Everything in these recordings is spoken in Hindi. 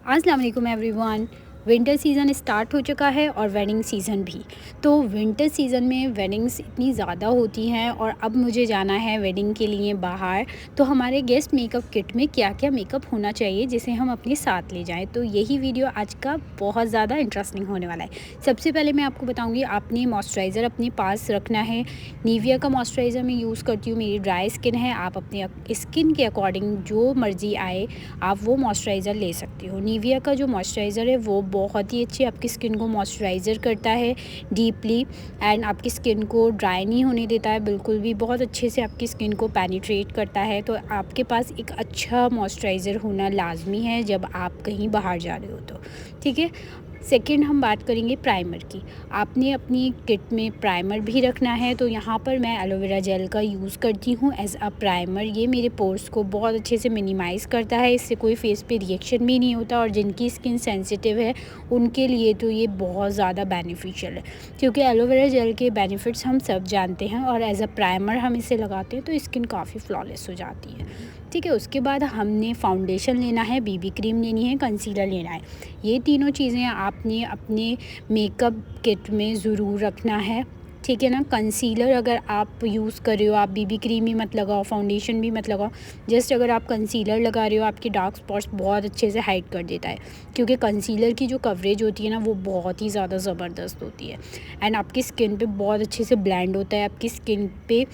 अस्सलाम वालेकुम एवरीवन। विंटर सीज़न स्टार्ट हो चुका है और वेडिंग सीज़न भी। तो विंटर सीज़न में वेडिंग्स इतनी ज़्यादा होती हैं और अब मुझे जाना है वेडिंग के लिए बाहर। तो हमारे गेस्ट मेकअप किट में क्या-क्या मेकअप होना चाहिए जिसे हम अपने साथ ले जाएँ। तो यही वीडियो आज का बहुत ज़्यादा इंटरेस्टिंग होने वाला है। सबसे पहले मैं आपको बताऊँगी आपने मॉइस्चराइज़र अपने पास रखना है। निविया का मॉइस्चराइज़र मैं यूज़ करती हूँ, मेरी ड्राई स्किन है। आप अपने स्किन के अकॉर्डिंग जो मर्ज़ी आए आप वो मॉइस्चराइज़र ले सकती हो। निविया का जो मॉइस्चराइज़र है वो बहुत ही अच्छी आपकी स्किन को मॉइस्चराइज़र करता है डीपली एंड आपकी स्किन को ड्राई नहीं होने देता है बिल्कुल भी, बहुत अच्छे से आपकी स्किन को पेनिट्रेट करता है। तो आपके पास एक अच्छा मॉइस्चराइज़र होना लाज़मी है जब आप कहीं बाहर जा रहे हो तो, ठीक है। सेकंड हम बात करेंगे प्राइमर की। आपने अपनी किट में प्राइमर भी रखना है, तो यहाँ पर मैं एलोवेरा जेल का यूज़ करती हूँ एज़ अ प्राइमर। ये मेरे पोर्स को बहुत अच्छे से मिनिमाइज़ करता है, इससे कोई फेस पे रिएक्शन भी नहीं होता और जिनकी स्किन सेंसिटिव है उनके लिए तो ये बहुत ज़्यादा बेनिफिशियल है, क्योंकि एलोवेरा जेल के बेनिफिट्स हम सब जानते हैं और एज़ अ प्राइमर हम इसे लगाते हैं तो स्किन काफ़ी फ्लॉलेस हो जाती है, ठीक है। उसके बाद हमने फाउंडेशन लेना है, बीबी क्रीम लेनी है, कंसीलर लेना है। ये तीनों चीज़ें आपने अपने मेकअप किट में ज़रूर रखना है, ठीक है ना। कंसीलर अगर आप यूज़ कर रहे हो, आप बीबी क्रीम भी मत लगाओ, फाउंडेशन भी मत लगाओ। जस्ट अगर आप कंसीलर लगा रहे हो आपके डार्क स्पॉट्स बहुत अच्छे से हाइड कर देता है, क्योंकि कंसीलर की जो कवरेज होती है ना वो बहुत ही ज़्यादा ज़बरदस्त होती है एंड आपकी स्किन पे बहुत अच्छे से ब्लेंड होता है। आपकी स्किन पे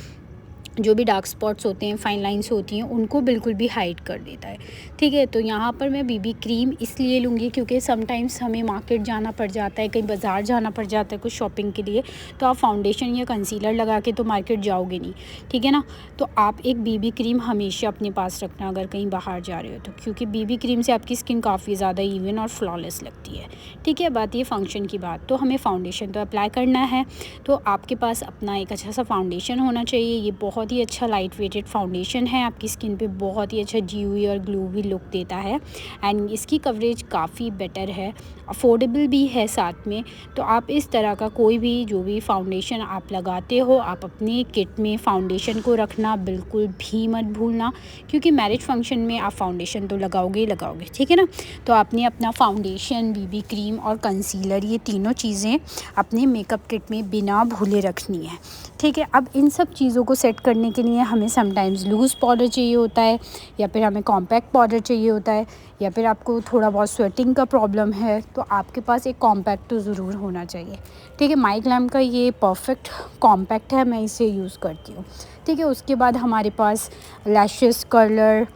जो भी डार्क स्पॉट्स होते हैं, फाइन लाइंस होती हैं, उनको बिल्कुल भी हाइड कर देता है, ठीक है। तो यहाँ पर मैं बीबी क्रीम इसलिए लूँगी क्योंकि समटाइम्स हमें मार्केट जाना पड़ जाता है, कहीं बाज़ार जाना पड़ जाता है कुछ शॉपिंग के लिए, तो आप फाउंडेशन या कंसीलर लगा के तो मार्केट जाओगे नहीं, ठीक है ना। तो आप एक बीबी क्रीम हमेशा अपने पास रखना अगर कहीं बाहर जा रहे हो तो, क्योंकि बीबी क्रीम से आपकी स्किन काफ़ी ज़्यादा इवन और फ्लॉलेस लगती है, ठीक है। बात ये फंक्शन की बात, तो हमें फाउंडेशन तो अप्लाई करना है, तो आपके पास अपना एक अच्छा सा फाउंडेशन होना चाहिए। ये बहुत ही अच्छा लाइट वेटेड फाउंडेशन है, आपकी स्किन पे बहुत ही अच्छा ड्यूई और ग्लोवी लुक देता है एंड इसकी कवरेज काफ़ी बेटर है, अफोर्डेबल भी है साथ में। तो आप इस तरह का कोई भी जो भी फाउंडेशन आप लगाते हो, आप अपने किट में फाउंडेशन को रखना बिल्कुल भी मत भूलना, क्योंकि मैरिज फंक्शन में आप फाउंडेशन तो लगाओगे ही लगाओगे, ठीक है ना। तो आपने अपना फाउंडेशन, बीबी क्रीम और कंसीलर ये तीनों चीज़ें अपने मेकअप किट में बिना भूले रखनी है, ठीक है। अब इन सब चीज़ों को सेट करने के लिए हमें समटाइम्स लूज़ पाउडर चाहिए होता है, या फिर हमें कॉम्पैक्ट पाउडर चाहिए होता है, या फिर आपको थोड़ा बहुत स्वेटिंग का प्रॉब्लम है तो आपके पास एक कॉम्पैक्ट तो ज़रूर होना चाहिए, ठीक है। माई ग्लैम का ये परफेक्ट कॉम्पैक्ट है, मैं इसे यूज़ करती हूँ, ठीक है। उसके बाद हमारे पास लैशेस कर्लर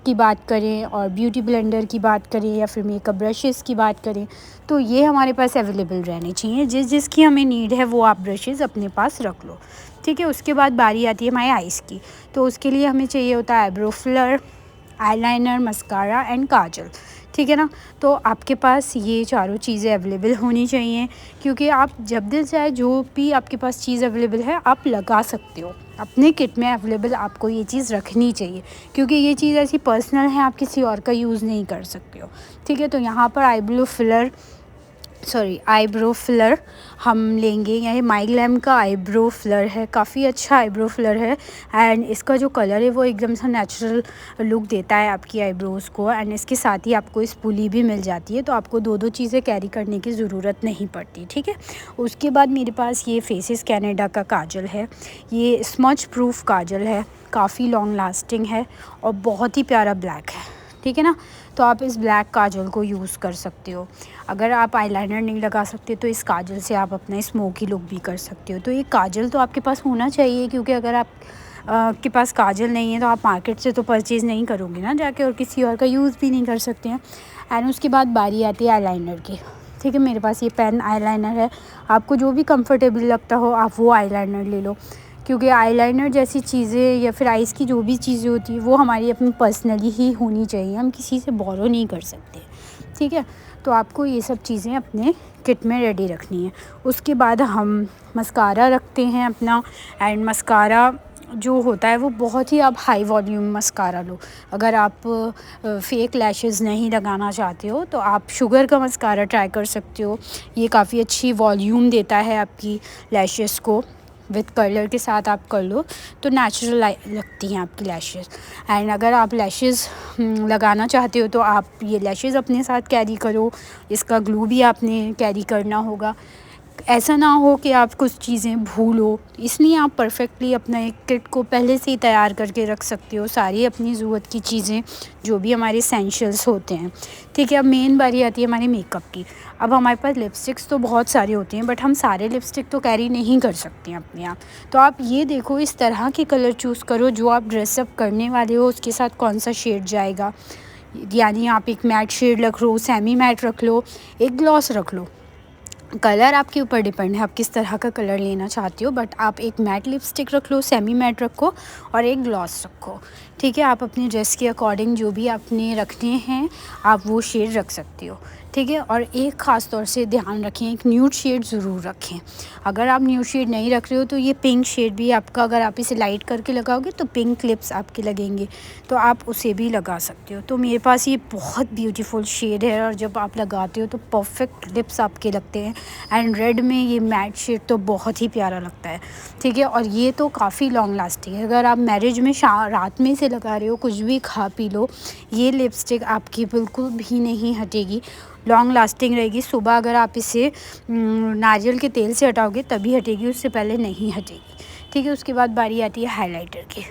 की बात करें और ब्यूटी ब्लेंडर की बात करें या फिर मेकअप ब्रशेज़ की बात करें, तो ये हमारे पास अवेलेबल रहने चाहिए। जिसकी हमें नीड है वो आप ब्रशेज़ अपने पास रख लो, ठीक है। उसके बाद बारी आती है हमारे आइज़ की, तो उसके लिए हमें चाहिए होता है eyebrow filler, eyeliner, mascara and kajal, ठीक है ना। तो आपके पास ये चारों चीज़ें अवेलेबल होनी चाहिए, क्योंकि आप जब दिल चाहे जो भी आपके पास चीज़ अवेलेबल है आप लगा सकते हो अपने किट में अवेलेबल। आपको ये चीज़ रखनी चाहिए, क्योंकि ये चीज़ ऐसी पर्सनल है, आप किसी और का यूज़ नहीं कर सकते हो, ठीक है। तो यहाँ पर आईब्रो फिलर हम लेंगे, यह माई ग्लैम का आईब्रो फिलर है, काफ़ी अच्छा आईब्रो फिलर है एंड इसका जो कलर है वो एकदम से नेचुरल लुक देता है आपकी आईब्रोज़ को एंड इसके साथ ही आपको स्पूली भी मिल जाती है, तो आपको दो दो चीज़ें कैरी करने की ज़रूरत नहीं पड़ती, ठीक है। उसके बाद मेरे पास ये फेसेस कैनेडा का काजल है, ये स्मच प्रूफ काजल है, काफ़ी लॉन्ग लास्टिंग है और बहुत ही प्यारा ब्लैक है, ठीक है ना। तो आप इस ब्लैक काजल को यूज़ कर सकते हो। अगर आप आईलाइनर नहीं लगा सकते तो इस काजल से आप अपना स्मोकी लुक भी कर सकते हो। तो ये काजल तो आपके पास होना चाहिए, क्योंकि अगर आप के पास काजल नहीं है तो आप मार्केट से तो परचेज़ नहीं करोगे ना जाके, और किसी और का यूज़ भी नहीं कर सकते हैं। एंड उसके बाद बारी आती है आईलाइनर की, ठीक है। मेरे पास ये पेन आईलाइनर है, आपको जो भी कंफर्टेबल लगता हो आप वो आईलाइनर ले लो, क्योंकि आईलाइनर जैसी चीज़ें या फिर आइज़ की जो भी चीज़ें होती है वो हमारी अपनी पर्सनली ही होनी चाहिए, हम किसी से बोरो नहीं कर सकते, ठीक है। तो आपको ये सब चीज़ें अपने किट में रेडी रखनी है। उसके बाद हम मस्कारा रखते हैं अपना, एंड मस्कारा जो होता है वो बहुत ही आप हाई वॉल्यूम मस्कारा लो। अगर आप फेक लैशेज़ नहीं लगाना चाहते हो तो आप शुगर का मस्कारा ट्राई कर सकते हो, ये काफ़ी अच्छी वॉल्यूम देता है आपकी लैशेज़ को, विद कर्लर के साथ आप कर लो तो नेचुरल लगती हैं आपकी लैशेज़। एंड अगर आप लैशेज़ लगाना चाहते हो तो आप ये लैशेज़ अपने साथ कैरी करो, इसका ग्लू भी आपने कैरी करना होगा। ऐसा ना हो कि आप कुछ चीज़ें भूलो, इसलिए आप परफेक्टली अपना एक किट को पहले से ही तैयार करके रख सकते हो, सारी अपनी ज़रूरत की चीज़ें जो भी हमारे एसेंशियल्स होते हैं। ठीक है, अब मेन बारी आती है हमारे मेकअप की। अब हमारे पास लिपस्टिक्स तो बहुत सारे होते हैं, बट हम सारे लिपस्टिक तो कैरी नहीं कर सकते हैं अपने आप। तो आप ये देखो, इस तरह के कलर चूज़ करो जो आप ड्रेसअप करने वाले हो उसके साथ कौन सा शेड जाएगा। यानी आप एक मैट शेड रख लो, सेमी मैट रख लो, एक ग्लॉस रख लो। कलर आपके ऊपर डिपेंड है आप किस तरह का कलर लेना चाहती हो, बट आप एक मैट लिपस्टिक रख लो, सेमी मैट रखो और एक ग्लॉस रखो। ठीक है, आप अपने ड्रेस के अकॉर्डिंग जो भी आपने रखने हैं आप वो शेड रख सकती हो। ठीक है, और एक ख़ास तौर से ध्यान रखें, एक न्यूड शेड ज़रूर रखें। अगर आप न्यूड शेड नहीं रख रहे हो तो ये पिंक शेड भी आपका, अगर आप इसे लाइट करके लगाओगे तो पिंक लिप्स आपके लगेंगे, तो आप उसे भी लगा सकते हो। तो मेरे पास ये बहुत ब्यूटीफुल शेड है और जब आप लगाते हो तो परफेक्ट लिप्स आपके लगते हैं। एंड रेड में ये मैट शेड तो बहुत ही प्यारा लगता है। ठीक है, और ये तो काफ़ी लॉन्ग लास्टिंग है। अगर आप मैरिज में रात में से लगा रहे हो, कुछ भी खा पी लो, ये लिपस्टिक आपकी बिल्कुल भी नहीं हटेगी, लॉन्ग लास्टिंग रहेगी। सुबह अगर आप इसे नारियल के तेल से हटाओगे तभी हटेगी, उससे पहले नहीं हटेगी। ठीक है, उसके बाद बारी आती है हाइलाइटर की।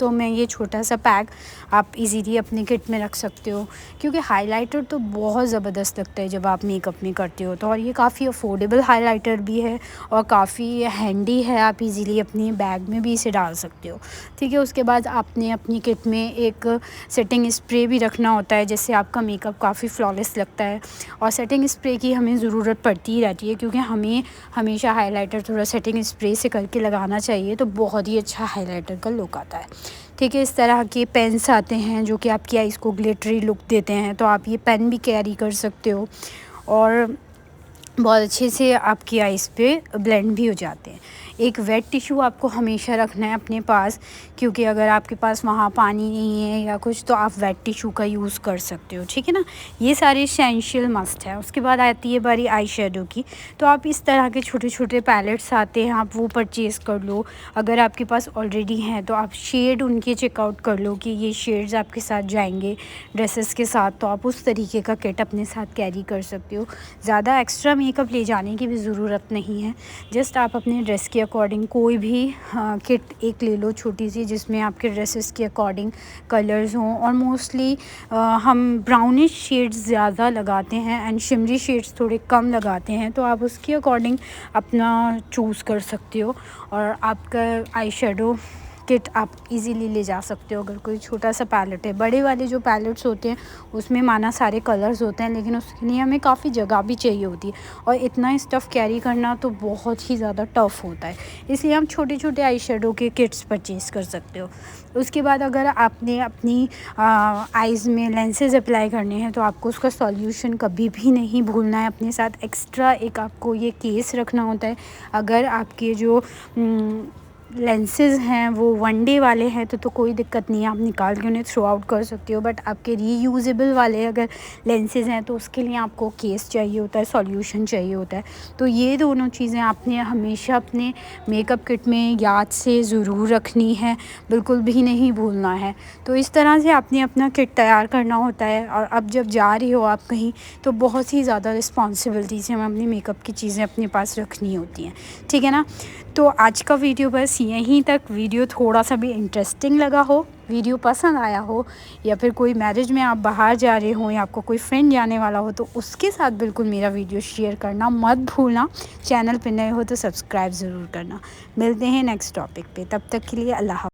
तो मैं ये छोटा सा पैक आप इजीली अपने किट में रख सकते हो, क्योंकि हाइलाइटर तो बहुत ज़बरदस्त लगता है जब आप मेकअप में करते हो तो। और ये काफ़ी अफोर्डेबल हाइलाइटर भी है और काफ़ी हैंडी है, आप इजीली अपनी बैग में भी इसे डाल सकते हो। ठीक है, उसके बाद आपने अपनी किट में एक सेटिंग स्प्रे भी रखना होता है, जिससे आपका मेकअप काफ़ी फ्लॉलेस लगता है। और सेटिंग स्प्रे की हमें ज़रूरत पड़ती ही रहती है, क्योंकि हमें हमेशा हाइलाइटर थोड़ा सेटिंग स्प्रे से करके लगाना चाहिए, तो बहुत ही अच्छा हाइलाइटर का लुक आता है। ठीक है, इस तरह के पेन्स आते हैं जो कि आपकी आइज़ को ग्लिटरी लुक देते हैं, तो आप ये पेन भी कैरी कर सकते हो और बहुत अच्छे से आपकी आइज़ पे ब्लेंड भी हो जाते हैं। एक वेट टिश्यू आपको हमेशा रखना है अपने पास, क्योंकि अगर आपके पास वहाँ पानी नहीं है या कुछ तो आप वेट टिश्यू का यूज़ कर सकते हो। ठीक है ना, ये सारे एसेंशियल मस्ट है। उसके बाद आती है बारी आई शेडो की। तो आप इस तरह के छोटे छोटे पैलेट्स आते हैं, आप वो परचेज़ कर लो। अगर आपके पास ऑलरेडी हैं तो आप शेड उनके चेकआउट कर लो कि ये शेड्स आपके साथ जाएंगे ड्रेसेस के साथ, तो आप उस तरीके का किट अपने साथ कैरी कर सकते हो। ज़्यादा एक्स्ट्रा मेकअप ले जाने की भी ज़रूरत नहीं है, जस्ट आप अपने ड्रेस के अकॉर्डिंग कोई भी किट एक ले लो छोटी सी, जिसमें आपके ड्रेसेस के अकॉर्डिंग कलर्स हों। और मोस्टली हम ब्राउनिश शेड्स ज़्यादा लगाते हैं एंड शिमरी शेड्स थोड़े कम लगाते हैं, तो आप उसके अकॉर्डिंग अपना चूज़ कर सकते हो। और आपका आई शेडो किट आप इजीली ले जा सकते हो। अगर कोई छोटा सा पैलेट है, बड़े वाले जो पैलेट्स होते हैं उसमें माना सारे कलर्स होते हैं, लेकिन उसके लिए हमें काफ़ी जगह भी चाहिए होती है और इतना स्टफ़ कैरी करना तो बहुत ही ज़्यादा टफ़ होता है, इसलिए हम छोटे छोटे आई शेडो के किट्स परचेज़ कर सकते हो। उसके बाद अगर आपने अपनी आइज़ में लेंसेज अप्लाई करने हैं तो आपको उसका सॉल्यूशन कभी भी नहीं भूलना है अपने साथ। एक्स्ट्रा एक आपको ये केस रखना होता है। अगर आपके जो लेंसेज़ हैं वो वन डे वाले हैं तो कोई दिक्कत नहीं है, आप निकाल के उन्हें थ्रो आउट कर सकते हो। बट आपके रीयूजेबल वाले अगर लेंसेज़ हैं तो उसके लिए आपको केस चाहिए होता है, सॉल्यूशन चाहिए होता है। तो ये दोनों चीज़ें आपने हमेशा अपने मेकअप किट में याद से ज़रूर रखनी है, बिल्कुल भी नहीं भूलना है। तो इस तरह से आपने अपना किट तैयार करना होता है। और अब जब जा रही हो आप कहीं तो बहुत ही ज़्यादा रिस्पॉन्सिबिलिटी से हमें अपनी मेकअप की चीज़ें अपने पास रखनी होती हैं। ठीक है ना, तो आज का वीडियो बस यहीं तक। वीडियो थोड़ा सा भी इंटरेस्टिंग लगा हो, वीडियो पसंद आया हो, या फिर कोई मैरिज में आप बाहर जा रहे हो या आपको कोई फ्रेंड जाने वाला हो तो उसके साथ बिल्कुल मेरा वीडियो शेयर करना मत भूलना। चैनल पे नए हो तो सब्सक्राइब ज़रूर करना। मिलते हैं नेक्स्ट टॉपिक पे, तब तक के लिए अल्लाह हाफ़िज़।